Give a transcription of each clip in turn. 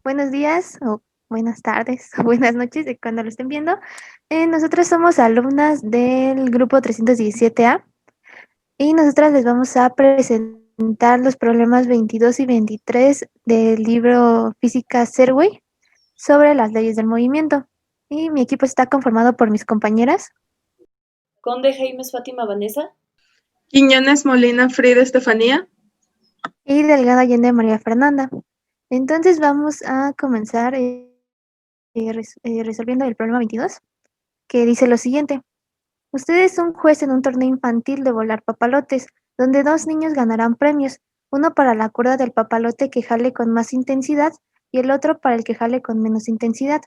Buenos días o buenas tardes o buenas noches de cuando lo estén viendo. Nosotros somos alumnas del grupo 317A y nosotras les vamos a presentar los problemas 22 y 23 del libro Física Serway sobre las leyes del movimiento. Y mi equipo está conformado por mis compañeras Conde Jaimes Fátima Vanessa. Quiñones Molina Frida Estefanía. y Delgado Allende María Fernanda. Entonces vamos a comenzar resolviendo el problema 22, que dice lo siguiente. Usted es un juez en un torneo infantil de volar papalotes, donde dos niños ganarán premios, uno para la cuerda del papalote que jale con más intensidad y el otro para el que jale con menos intensidad.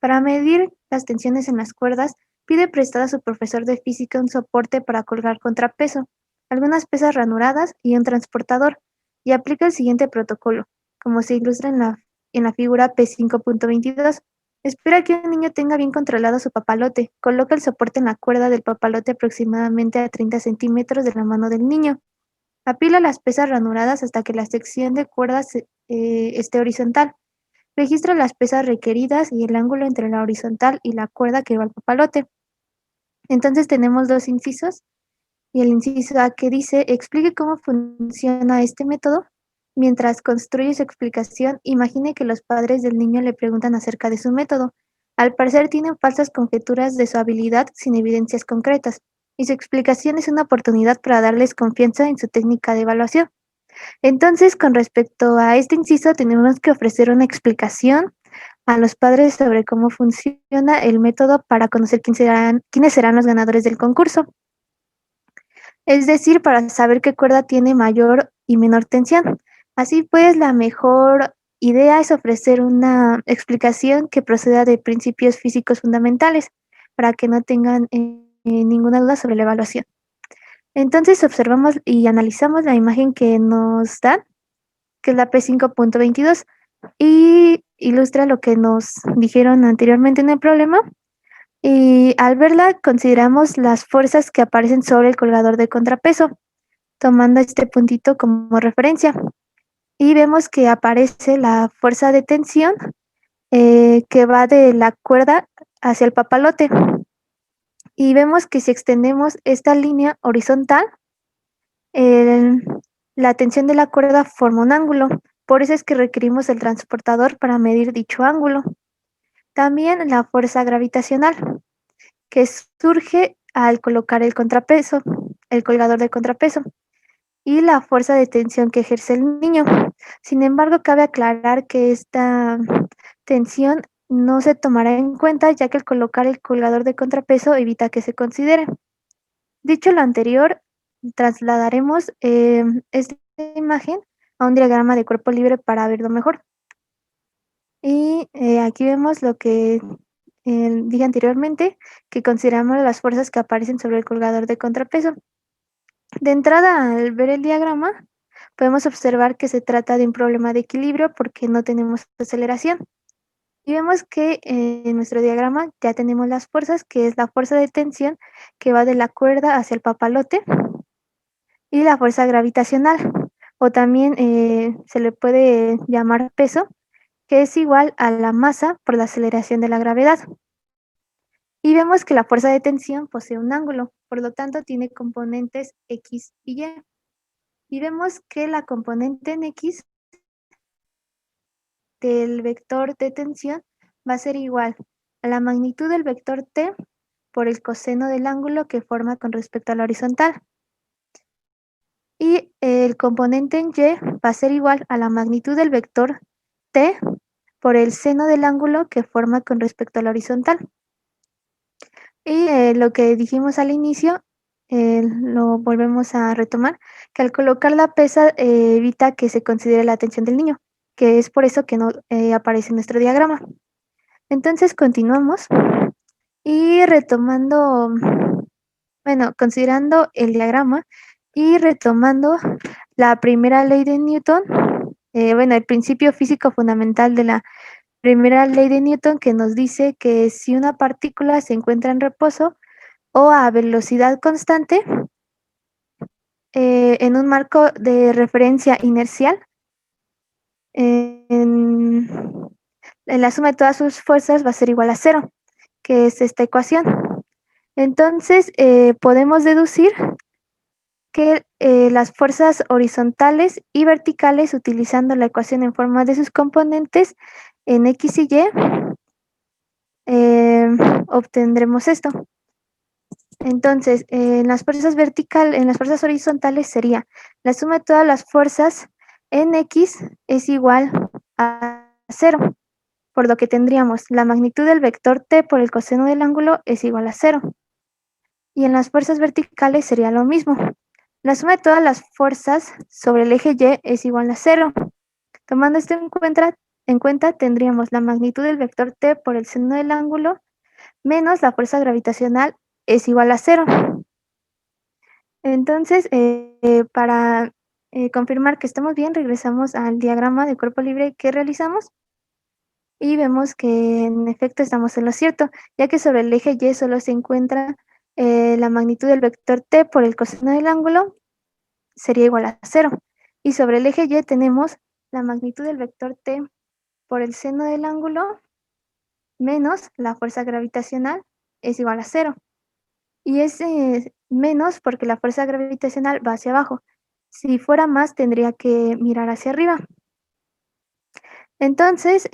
Para medir las tensiones en las cuerdas, pide prestado a su profesor de física un soporte para colgar contrapeso, algunas pesas ranuradas y un transportador, y aplica el siguiente protocolo, como se ilustra en la figura P5.22. Espera que un niño tenga bien controlado su papalote. Coloca el soporte en la cuerda del papalote aproximadamente a 30 centímetros de la mano del niño. Apila las pesas ranuradas hasta que la sección de cuerdas esté horizontal. Registra las pesas requeridas y el ángulo entre la horizontal y la cuerda que va al papalote. Entonces tenemos dos incisos y el inciso A que dice, explique cómo funciona este método. Mientras construye su explicación, imagine que los padres del niño le preguntan acerca de su método. Al parecer tienen falsas conjeturas de su habilidad sin evidencias concretas, y su explicación es una oportunidad para darles confianza en su técnica de evaluación. Entonces, con respecto a este inciso, tenemos que ofrecer una explicación a los padres sobre cómo funciona el método para conocer quiénes serán los ganadores del concurso. Es decir, para saber qué cuerda tiene mayor y menor tensión. Así pues, la mejor idea es ofrecer una explicación que proceda de principios físicos fundamentales, para que no tengan ninguna duda sobre la evaluación. Entonces, observamos y analizamos la imagen que nos dan, que es la P5.22, y ilustra lo que nos dijeron anteriormente en el problema. Y al verla, consideramos las fuerzas que aparecen sobre el colgador de contrapeso, tomando este puntito como referencia. Y vemos que aparece la fuerza de tensión que va de la cuerda hacia el papalote. Y vemos que si extendemos esta línea horizontal, el- la tensión de la cuerda forma un ángulo. Por eso es que requerimos el transportador para medir dicho ángulo. También la fuerza gravitacional, que surge al colocar el contrapeso, el colgador de contrapeso, y la fuerza de tensión que ejerce el niño. Sin embargo, cabe aclarar que esta tensión no se tomará en cuenta, ya que al colocar el colgador de contrapeso evita que se considere. Dicho lo anterior, trasladaremos esta imagen a un diagrama de cuerpo libre para verlo mejor. Y aquí vemos lo que dije anteriormente, que consideramos las fuerzas que aparecen sobre el colgador de contrapeso. De entrada, al ver el diagrama, podemos observar que se trata de un problema de equilibrio porque no tenemos aceleración. Y vemos que en nuestro diagrama ya tenemos las fuerzas, que es la fuerza de tensión que va de la cuerda hacia el papalote, y la fuerza gravitacional, o también se le puede llamar peso, que es igual a la masa por la aceleración de la gravedad. Y vemos que la fuerza de tensión posee un ángulo, por lo tanto tiene componentes X y Y. Y vemos que la componente en X del vector de tensión va a ser igual a la magnitud del vector T por el coseno del ángulo que forma con respecto a la horizontal. Y el componente en Y va a ser igual a la magnitud del vector T por el seno del ángulo que forma con respecto a la horizontal. Y lo que dijimos al inicio, lo volvemos a retomar, que al colocar la pesa evita que se considere la tensión del niño, que es por eso que no aparece en nuestro diagrama. Entonces continuamos y retomando, bueno, considerando el diagrama y retomando la primera ley de Newton, bueno, el principio físico fundamental de la primera ley de Newton, que nos dice que si una partícula se encuentra en reposo o a velocidad constante en un marco de referencia inercial, en- la suma de todas sus fuerzas va a ser igual a 0, que es esta ecuación. Entonces, podemos deducir que las fuerzas horizontales y verticales, utilizando la ecuación en forma de sus componentes en X y Y, obtendremos esto. Entonces, en las fuerzas horizontales sería la suma de todas las fuerzas en X es igual a 0, por lo que tendríamos la magnitud del vector t por el coseno del ángulo es igual a 0. Y en las fuerzas verticales sería lo mismo. La suma de todas las fuerzas sobre el eje Y es igual a 0. Tomando esto en cuenta, tendríamos la magnitud del vector t por el seno del ángulo menos la fuerza gravitacional es igual a 0. Entonces, para confirmar que estamos bien, regresamos al diagrama de cuerpo libre que realizamos y vemos que en efecto estamos en lo cierto, ya que sobre el eje Y solo se encuentra la magnitud del vector t por el coseno del ángulo sería igual a 0. Y sobre el eje Y tenemos la magnitud del vector t por el seno del ángulo menos la fuerza gravitacional es igual a 0. Y es menos porque la fuerza gravitacional va hacia abajo. Si fuera más, tendría que mirar hacia arriba. Entonces,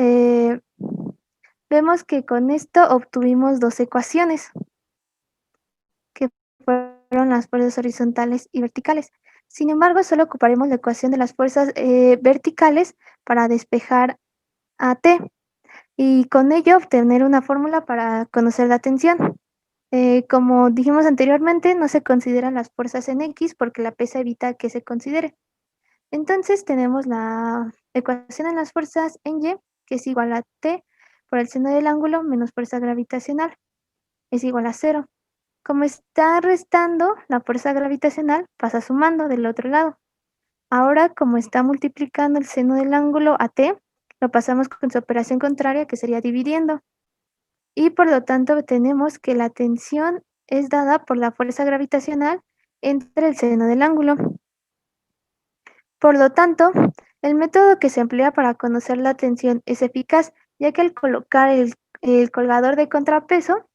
vemos que con esto obtuvimos dos ecuaciones, que fueron las fuerzas horizontales y verticales. Sin embargo, solo ocuparemos la ecuación de las fuerzas verticales para despejar a t y con ello obtener una fórmula para conocer la tensión. Como dijimos anteriormente, no se consideran las fuerzas en X porque la pesa evita que se considere. Entonces tenemos la ecuación en las fuerzas en Y, que es igual a T por el seno del ángulo menos fuerza gravitacional, es igual a 0. Como está restando, la fuerza gravitacional pasa sumando del otro lado. Ahora, como está multiplicando el seno del ángulo a T, lo pasamos con su operación contraria, que sería dividiendo. Y por lo tanto tenemos que la tensión es dada por la fuerza gravitacional entre el seno del ángulo. Por lo tanto, el método que se emplea para conocer la tensión es eficaz, ya que al colocar el colgador de contrapeso,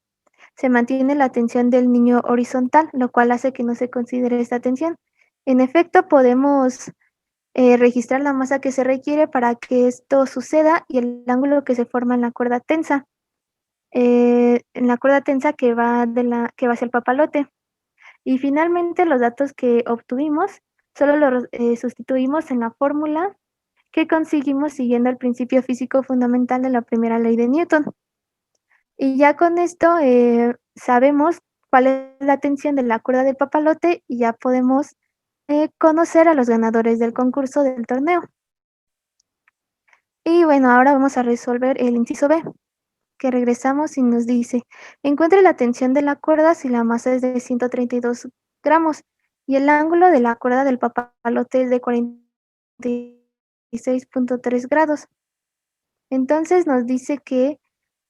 se mantiene la tensión del niño horizontal, lo cual hace que no se considere esta tensión. En efecto, podemos registrar la masa que se requiere para que esto suceda y el ángulo que se forma en la cuerda tensa. En la cuerda tensa que va hacia el papalote. Y finalmente los datos que obtuvimos solo los sustituimos en la fórmula que conseguimos siguiendo el principio físico fundamental de la primera ley de Newton. Y ya con esto sabemos cuál es la tensión de la cuerda del papalote y ya podemos conocer a los ganadores del concurso del torneo. Y bueno, ahora vamos a resolver el inciso B, que regresamos y nos dice, encuentre la tensión de la cuerda si la masa es de 132 gramos y el ángulo de la cuerda del papalote es de 46.3 grados. Entonces nos dice que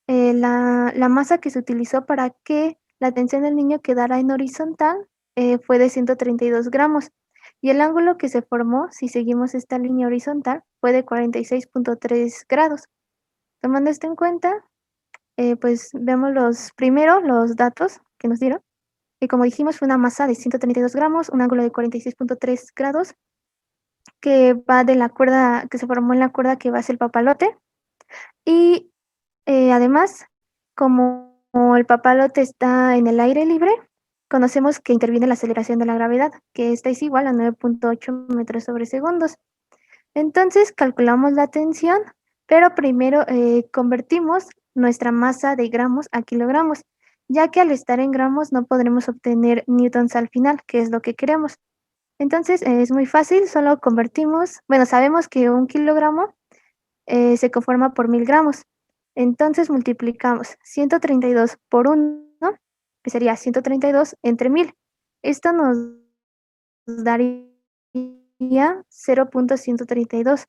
la masa que se utilizó para que la tensión del niño quedara en horizontal fue de 132 gramos y el ángulo que se formó, si seguimos esta línea horizontal, fue de 46.3 grados. Tomando esto en cuenta, pues vemos los datos que nos dieron. Y como dijimos, fue una masa de 132 gramos, un ángulo de 46.3 grados, que va de la cuerda, que se formó en la cuerda que va hacia el papalote. Y además, como el papalote está en el aire libre, conocemos que interviene la aceleración de la gravedad, que esta es igual a 9.8 metros sobre segundos. Entonces calculamos la tensión, pero primero convertimos nuestra masa de gramos a kilogramos, ya que al estar en gramos no podremos obtener newtons al final, que es lo que queremos. Entonces es muy fácil, solo convertimos, bueno, sabemos que un kilogramo se conforma por 1000 gramos. Entonces multiplicamos 132 por 1, que sería 132 entre 1000. Esto nos daría 0.132.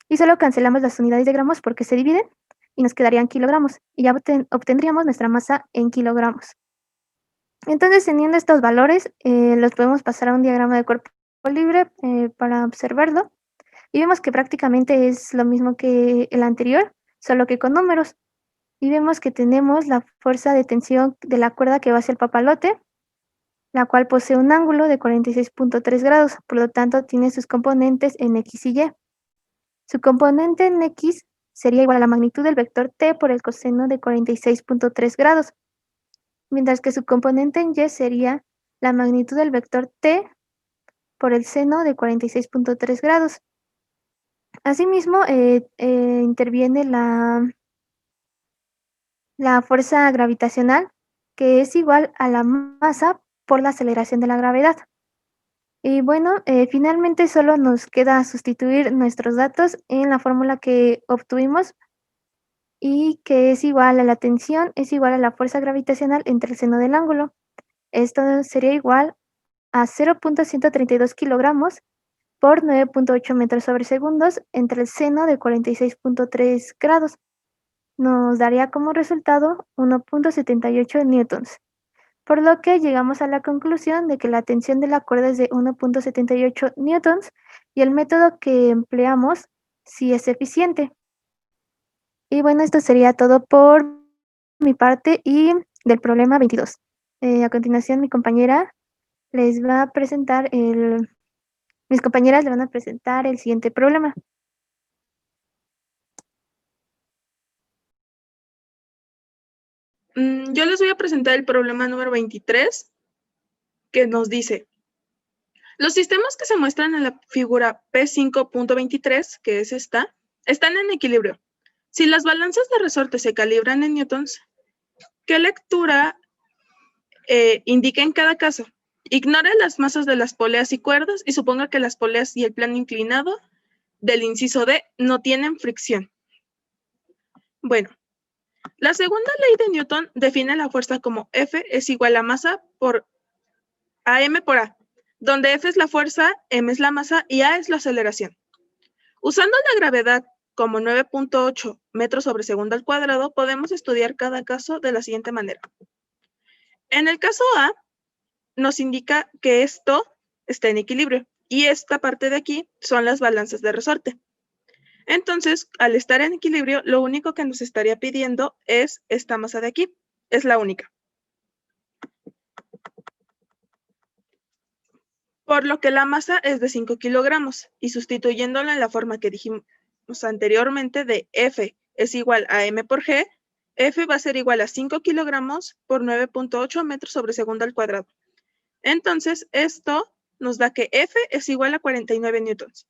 Y solo cancelamos las unidades de gramos porque se dividen y nos quedarían kilogramos. Y ya obtendríamos nuestra masa en kilogramos. Entonces, teniendo estos valores, los podemos pasar a un diagrama de cuerpo libre para observarlo. Y vemos que prácticamente es lo mismo que el anterior, solo que con números. Y vemos que tenemos la fuerza de tensión de la cuerda que va hacia el papalote, la cual posee un ángulo de 46.3 grados, por lo tanto tiene sus componentes en X y Y. Su componente en X sería igual a la magnitud del vector t por el coseno de 46.3 grados, mientras que su componente en Y sería la magnitud del vector t por el seno de 46.3 grados. Asimismo, interviene la fuerza gravitacional, que es igual a la masa por la aceleración de la gravedad. Y bueno, finalmente solo nos queda sustituir nuestros datos en la fórmula que obtuvimos y que es igual a la tensión, es igual a la fuerza gravitacional entre el seno del ángulo. Esto sería igual a 0.132 kilogramos por 9.8 metros sobre segundos entre el seno de 46.3 grados. Nos daría como resultado 1.78 newtons, por lo que llegamos a la conclusión de que la tensión de la cuerda es de 1.78 newtons y el método que empleamos sí es eficiente. Y bueno, esto sería todo por mi parte y del problema 22. A continuación, mis compañeras le van a presentar el siguiente problema. Yo les voy a presentar el problema número 23, que nos dice: los sistemas que se muestran en la figura P5.23, que es esta, están en equilibrio. Si las balanzas de resorte se calibran en newtons, ¿qué lectura indica en cada caso? Ignore las masas de las poleas y cuerdas y suponga que las poleas y el plano inclinado del inciso D no tienen fricción. Bueno, la segunda ley de Newton define la fuerza como F es igual a masa por AM por A, donde F es la fuerza, M es la masa y A es la aceleración. Usando la gravedad como 9.8 metros sobre segundo al cuadrado, podemos estudiar cada caso de la siguiente manera. En el caso A, nos indica que esto está en equilibrio y esta parte de aquí son las balanzas de resorte. Entonces, al estar en equilibrio, lo único que nos estaría pidiendo es esta masa de aquí. Es la única. Por lo que la masa es de 5 kilogramos y sustituyéndola en la forma que dijimos anteriormente de F es igual a M por G, F va a ser igual a 5 kilogramos por 9.8 metros sobre segundo al cuadrado. Entonces, esto nos da que F es igual a 49 newtons.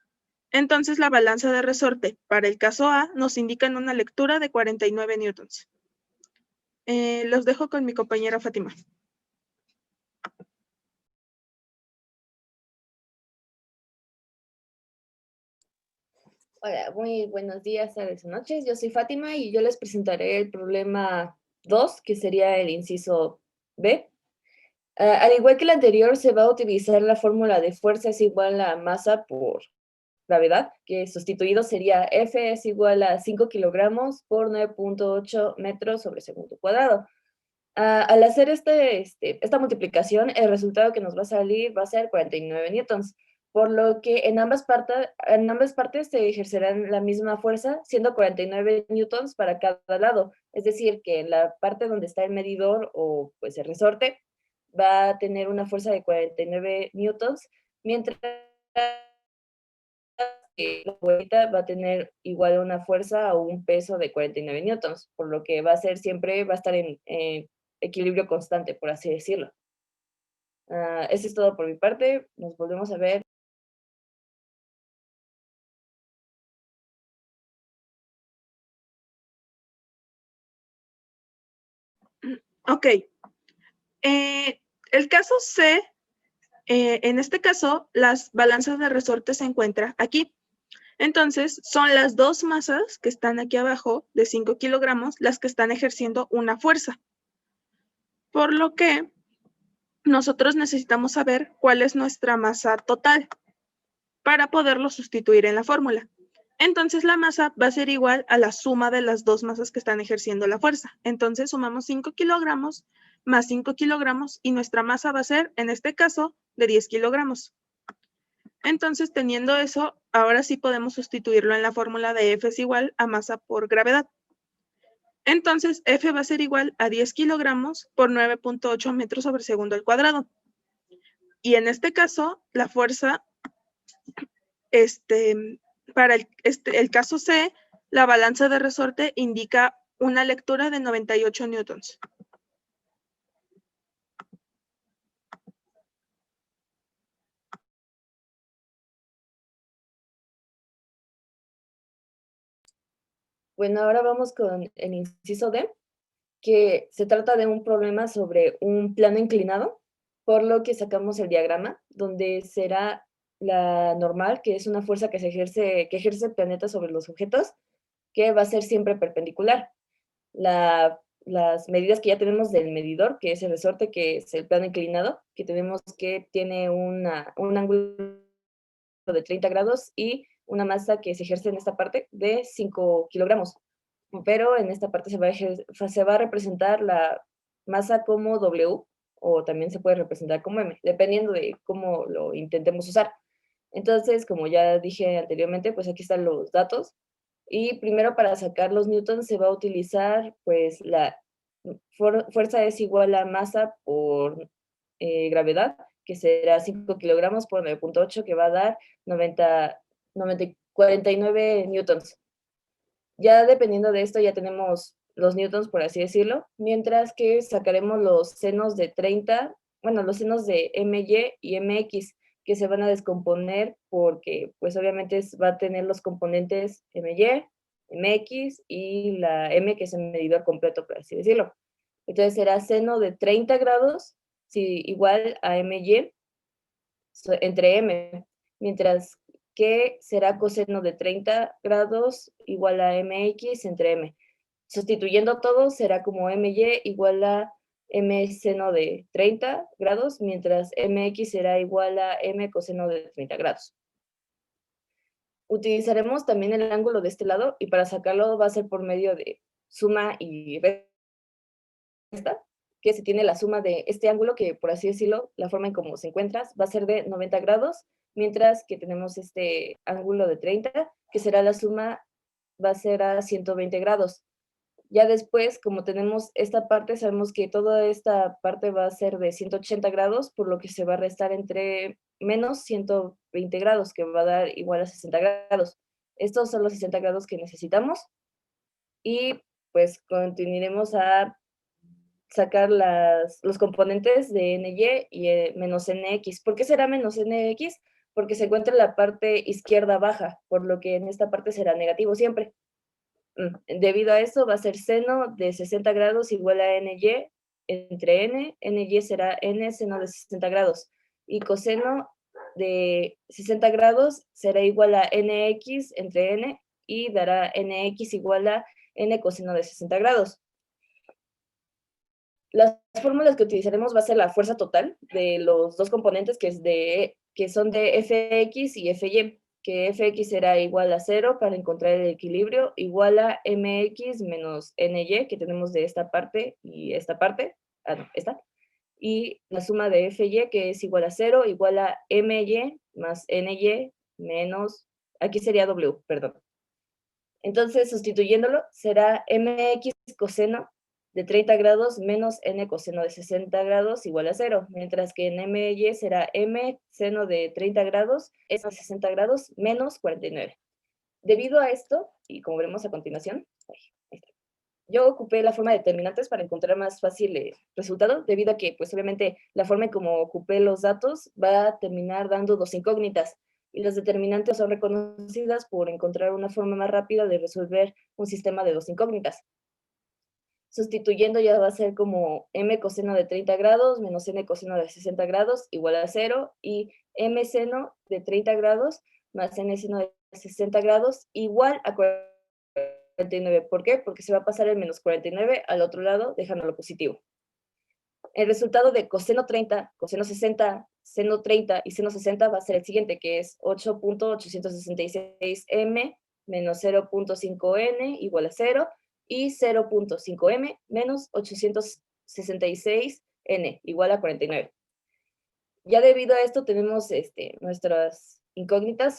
Entonces, la balanza de resorte para el caso A nos indica en una lectura de 49 newtons. Los dejo con mi compañera Fátima. Hola, muy buenos días, tardes o noches. Yo soy Fátima y yo les presentaré el problema 2, que sería el inciso B. Al igual que el anterior, se va a utilizar la fórmula de fuerza es igual a masa por gravedad, que sustituido sería F es igual a 5 kilogramos por 9.8 metros sobre segundo cuadrado. Al hacer esta multiplicación, el resultado que nos va a salir va a ser 49 newtons, por lo que en ambas partes se ejercerán la misma fuerza, siendo 49 newtons para cada lado. Es decir, que en la parte donde está el medidor o pues el resorte va a tener una fuerza de 49 newtons, mientras que la bolita va a tener igual una fuerza o un peso de 49 newtons, por lo que va a estar en equilibrio constante, por así decirlo. Eso es todo por mi parte. Nos volvemos a ver. Ok. El caso C, en este caso, las balanzas de resorte se encuentran aquí. Entonces, son las dos masas que están aquí abajo, de 5 kilogramos, las que están ejerciendo una fuerza. Por lo que nosotros necesitamos saber cuál es nuestra masa total para poderlo sustituir en la fórmula. Entonces, la masa va a ser igual a la suma de las dos masas que están ejerciendo la fuerza. Entonces, sumamos 5 kilogramos más 5 kilogramos y nuestra masa va a ser, en este caso, de 10 kilogramos. Entonces, teniendo eso, ahora sí podemos sustituirlo en la fórmula de F es igual a masa por gravedad. Entonces, F va a ser igual a 10 kilogramos por 9.8 metros sobre segundo al cuadrado. Y en este caso, la fuerza, para el caso C, la balanza de resorte indica una lectura de 98 newtons. Bueno, ahora vamos con el inciso D, que se trata de un problema sobre un plano inclinado, por lo que sacamos el diagrama, donde será la normal, que es una fuerza que ejerce el planeta sobre los objetos, que va a ser siempre perpendicular. Las medidas que ya tenemos del medidor, que es el resorte, que es el plano inclinado, que tenemos que tiene un ángulo de 30 grados y una masa que se ejerce en esta parte de 5 kilogramos. Pero en esta parte se va a representar la masa como W, o también se puede representar como M, dependiendo de cómo lo intentemos usar. Entonces, como ya dije anteriormente, pues aquí están los datos. Y primero, para sacar los newtons se va a utilizar, pues la fuerza es igual a masa por gravedad, que será 5 kilogramos por 9.8, que va a dar 49 newtons. Ya dependiendo de esto ya tenemos los newtons, por así decirlo, mientras que sacaremos los senos de 30, bueno, los senos de MY y MX, que se van a descomponer porque, pues obviamente va a tener los componentes MY, MX y la M, que es el medidor completo, por así decirlo. Entonces será seno de 30 grados, sí, igual a MY, entre M, mientras que será coseno de 30 grados igual a MX entre M. Sustituyendo todo, será como MY igual a M seno de 30 grados, mientras MX será igual a M coseno de 30 grados. Utilizaremos también el ángulo de este lado, y para sacarlo va a ser por medio de suma y resta, que se tiene la suma de este ángulo, que por así decirlo, la forma en cómo se encuentra, va a ser de 90 grados, mientras que tenemos este ángulo de 30, que será la suma, va a ser a 120 grados. Ya después, como tenemos esta parte, sabemos que toda esta parte va a ser de 180 grados, por lo que se va a restar entre menos 120 grados, que va a dar igual a 60 grados. Estos son los 60 grados que necesitamos. Y pues continuaremos a sacar los componentes de NY y menos NX. ¿Por qué será menos NX? Porque se encuentra en la parte izquierda baja, por lo que en esta parte será negativo siempre. Debido a eso va a ser seno de 60 grados igual a NY entre N. NY será N seno de 60 grados. Y coseno de 60 grados será igual a NX entre N y dará NX igual a N coseno de 60 grados. Las fórmulas que utilizaremos va a ser la fuerza total de los dos componentes, que son de Fx y Fy, que Fx será igual a 0 para encontrar el equilibrio, igual a Mx menos Ny, que tenemos de esta parte y esta parte, esta, y la suma de Fy, que es igual a 0, igual a My más Ny menos, aquí sería W, perdón. Entonces, sustituyéndolo, será Mx coseno de 30 grados menos N coseno de 60 grados igual a 0, mientras que en MY será M seno de 30 grados es 60 grados menos 49. Debido a esto, y como veremos a continuación, yo ocupé la forma de determinantes para encontrar más fácil el resultado, debido a que, pues obviamente, la forma en como ocupé los datos va a terminar dando dos incógnitas, y las determinantes son reconocidas por encontrar una forma más rápida de resolver un sistema de dos incógnitas. Sustituyendo ya va a ser como M coseno de 30 grados menos N coseno de 60 grados igual a 0, y M seno de 30 grados más N seno de 60 grados igual a 49. ¿Por qué? Porque se va a pasar el menos 49 al otro lado, dejándolo positivo. El resultado de coseno 30, coseno 60, seno 30 y seno 60 va a ser el siguiente, que es 8.866m menos 0.5n igual a 0, y 0.5m menos 866n igual a 49. Ya debido a esto tenemos nuestras incógnitas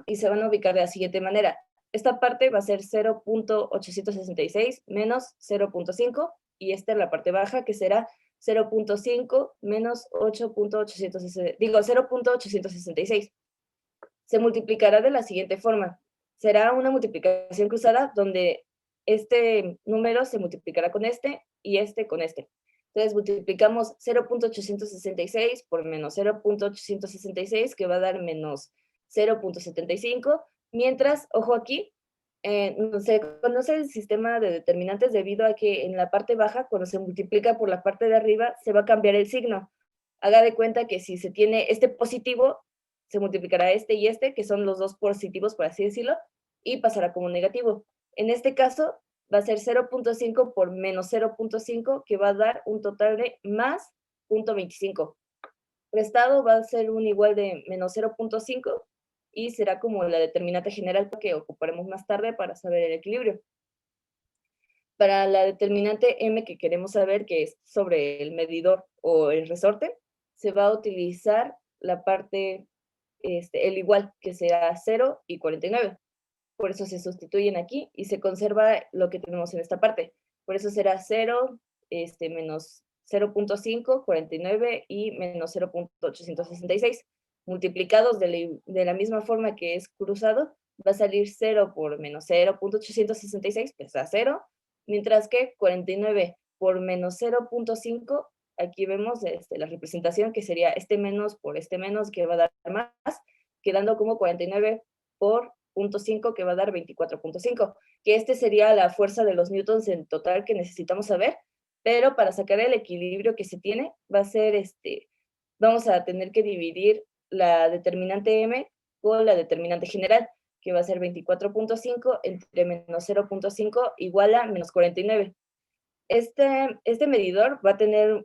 y se van a ubicar de la siguiente manera. esta parte va a ser 0.866 menos 0.5, y esta es la parte baja, que será 0.5 menos 0.866. Se multiplicará de la siguiente forma. Será una multiplicación cruzada donde este número se multiplicará con este y este con este. Entonces multiplicamos 0.866 por menos 0.866, que va a dar menos 0.75, mientras, ojo aquí, se conoce el sistema de determinantes debido a que en la parte baja, cuando se multiplica por la parte de arriba, se va a cambiar el signo. Haga de cuenta que si se tiene este positivo, se multiplicará este y este, que son los dos positivos, por así decirlo, y pasará como negativo. En este caso, va a ser 0.5 por menos 0.5, que va a dar un total de más 0.25. Restado va a ser un igual de menos 0.5, y será como la determinante general que ocuparemos más tarde para saber el equilibrio. Para la determinante m que queremos saber, que es sobre el medidor o el resorte, se va a utilizar la parte, el igual, que será 0 y 49. Por eso se sustituyen aquí y se conserva lo que tenemos en esta parte. Por eso será 0, menos 0.5, 49 y menos 0.866. Multiplicados de la misma forma que es cruzado, va a salir 0 por menos 0.866, pues da 0, mientras que 49 por menos 0.5, aquí vemos la representación, que sería este menos por este menos, que va a dar más, quedando como 49 por 0.5, que va a dar 24.5, que sería la fuerza de los newtons en total que necesitamos saber, pero para sacar el equilibrio que se tiene, va a ser, vamos a tener que dividir la determinante m con la determinante general, que va a ser 24.5 entre menos 0.5 igual a menos 49. Este medidor va a tener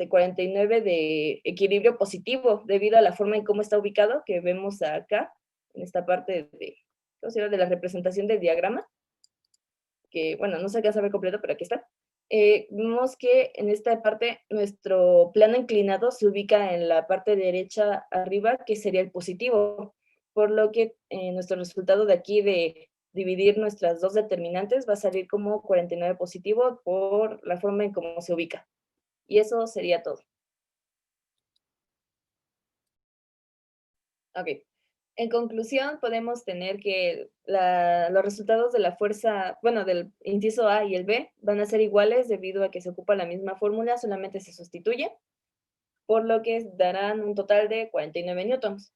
49 de equilibrio positivo debido a la forma en cómo está ubicado, que vemos acá, en esta parte de la representación del diagrama, que, bueno, no se alcanza a ver completo, pero aquí está. Vemos que en esta parte nuestro plano inclinado se ubica en la parte derecha arriba, que sería el positivo, por lo que nuestro resultado de aquí de dividir nuestras dos determinantes va a salir como 49 positivo por la forma en cómo se ubica. Y eso sería todo. Ok. En conclusión, podemos tener que los resultados de la fuerza, bueno, del inciso A y el B van a ser iguales debido a que se ocupa la misma fórmula, solamente se sustituye, por lo que darán un total de 49 newtons.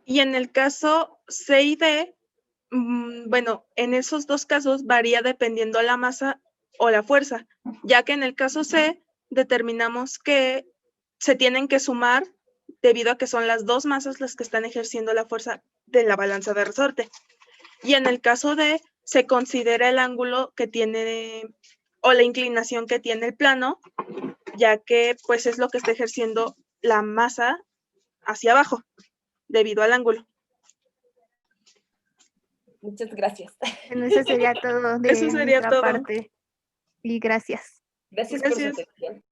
Y en el caso C y D, bueno, en esos dos casos varía dependiendo la masa o la fuerza, ya que en el caso C determinamos que se tienen que sumar debido a que son las dos masas las que están ejerciendo la fuerza de la balanza de resorte. Y en el caso D se considera el ángulo que tiene o la inclinación que tiene el plano, ya que pues es lo que está ejerciendo la masa hacia abajo debido al ángulo. Muchas gracias. Bueno, eso sería todo de Eso sería nuestra todo. parte. Y gracias. Gracias por su atención.